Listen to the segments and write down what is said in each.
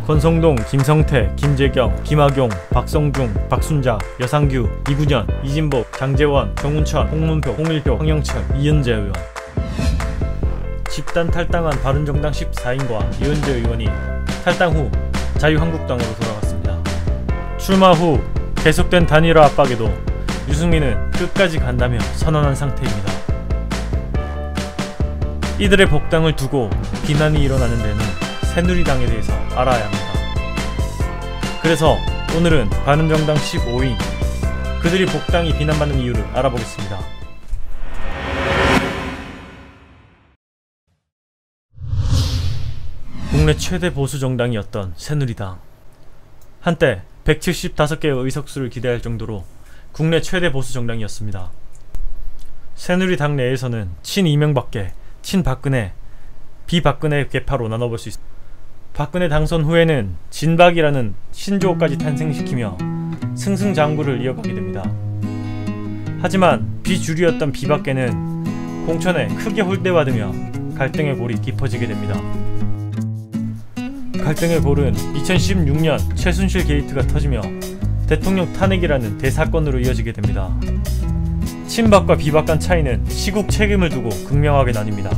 권성동, 김성태, 김재경, 김학용, 박성중, 박순자, 여상규, 이군현, 이진복, 장재원, 정운천, 홍문표, 홍일표, 황영철, 이은재 의원. 집단 탈당한 바른정당 14인과 이은재 의원이 탈당 후 자유한국당으로 돌아갔습니다. 출마 후 계속된 단일화 압박에도 유승민은 끝까지 간다며 선언한 상태입니다. 이들의 복당을 두고 비난이 일어나는 데는 새누리당에 대해서 알아야 합니다. 그래서 오늘은 바른정당 15인 그들이 복당이 비난받는 이유를 알아보겠습니다. 국내 최대 보수 정당이었던 새누리당. 한때 175개의 의석수를 기대할 정도로 국내 최대 보수 정당이었습니다. 새누리당 내에서는 친이명박계, 친박근혜, 비박근혜 계파로 나눠볼 수 있습니다. 박근혜 당선 후에는 진박이라는 신조어까지 탄생시키며 승승장구를 이어가게 됩니다. 하지만 비주류였던 비박계는 공천에 크게 홀대받으며 갈등의 골이 깊어지게 됩니다. 갈등의 골은 2016년 최순실 게이트가 터지며 대통령 탄핵이라는 대사건으로 이어지게 됩니다. 친박과 비박 간 차이는 시국 책임을 두고 극명하게 나뉩니다.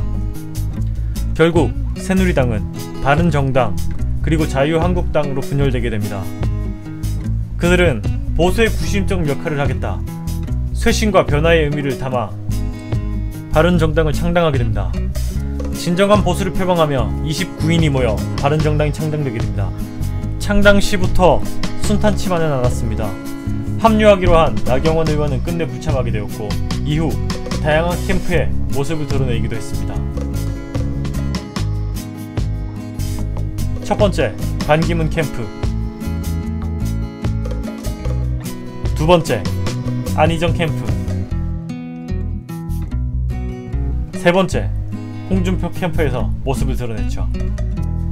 결국 새누리당은 바른정당 그리고 자유한국당으로 분열되게 됩니다. 그들은 보수의 구심적 역할을 하겠다, 쇄신과 변화의 의미를 담아 바른정당을 창당하게 됩니다. 진정한 보수를 표방하며 29인이 모여 바른정당이 창당되게 됩니다. 창당 시부터 순탄치만은 않았습니다. 합류하기로 한 나경원 의원은 끝내 불참하게 되었고 이후 다양한 캠프에 모습을 드러내기도 했습니다. 첫 번째, 반기문 캠프. 두 번째, 안희정 캠프. 세 번째, 홍준표 캠프에서 모습을 드러냈죠.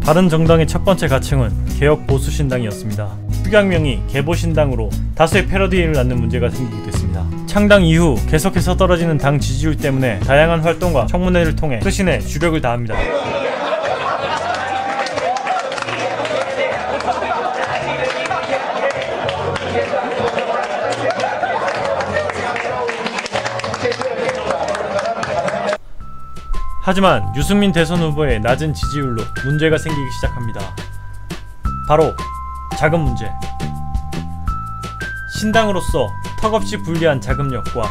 바른정당의 첫 번째 가칭은 개혁보수신당이었습니다. 축약명이 개보신당으로 다수의 패러디를 낳는 문제가 생기기도 했습니다. 창당 이후 계속해서 떨어지는 당 지지율 때문에 다양한 활동과 청문회를 통해 쇄신에 주력을 다합니다. 하지만 유승민 대선 후보의 낮은 지지율로 문제가 생기기 시작합니다. 바로 자금 문제. 신당으로서 턱없이 불리한 자금력과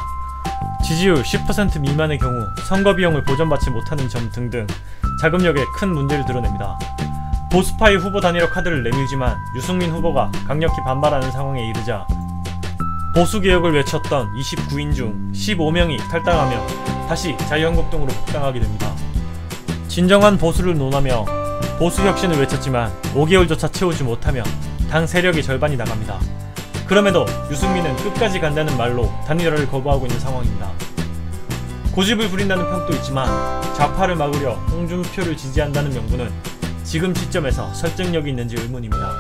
지지율 10% 미만의 경우 선거 비용을 보전받지 못하는 점 등등 자금력에 큰 문제를 드러냅니다. 보수파의 후보 단일화 카드를 내밀지만 유승민 후보가 강력히 반발하는 상황에 이르자 보수개혁을 외쳤던 29인 중 15명이 탈당하며 다시 자유한국당으로 복당하게 됩니다. 진정한 보수를 논하며 보수혁신을 외쳤지만 5개월조차 채우지 못하며 당 세력의 절반이 나갑니다. 그럼에도 유승민은 끝까지 간다는 말로 단일화를 거부하고 있는 상황입니다. 고집을 부린다는 평도 있지만 좌파를 막으려 홍준표를 지지한다는 명분은 지금 시점에서 설득력이 있는지 의문입니다.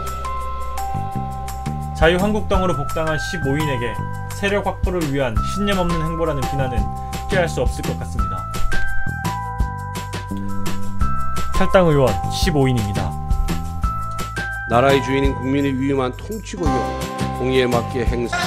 자유한국당으로 복당한 15인에게 세력 확보를 위한 신념 없는 행보라는 비난은 피할 수 없을 것 같습니다. 탈당 의원 15인입니다. 나라의 주인인 국민의 위임한 통치권력 공의에 맞게 행사.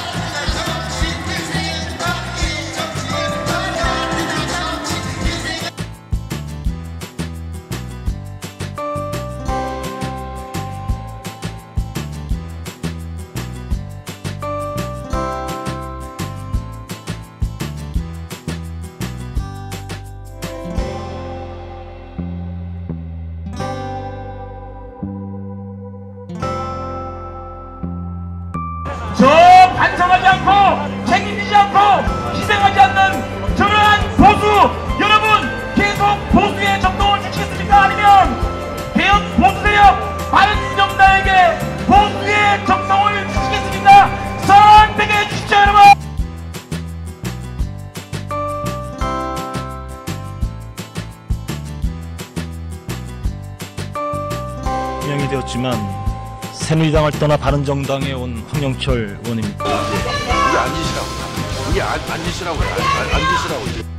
반성하지 않고 책임지지 않고 희생하지 않는 저러한 보수, 여러분 계속 보수의 정동을 주시겠습니까? 아니면 개혁 보수세력 바른정당에게 보수의 정동을 주시겠습니까? 선택해 주시죠, 여러분. 임명이 되었지만 새누리당을 떠나 바른정당에 온 황영철 의원입니다. 이게 앉으시라고. 이게 앉으시라고요. 앉으시라고.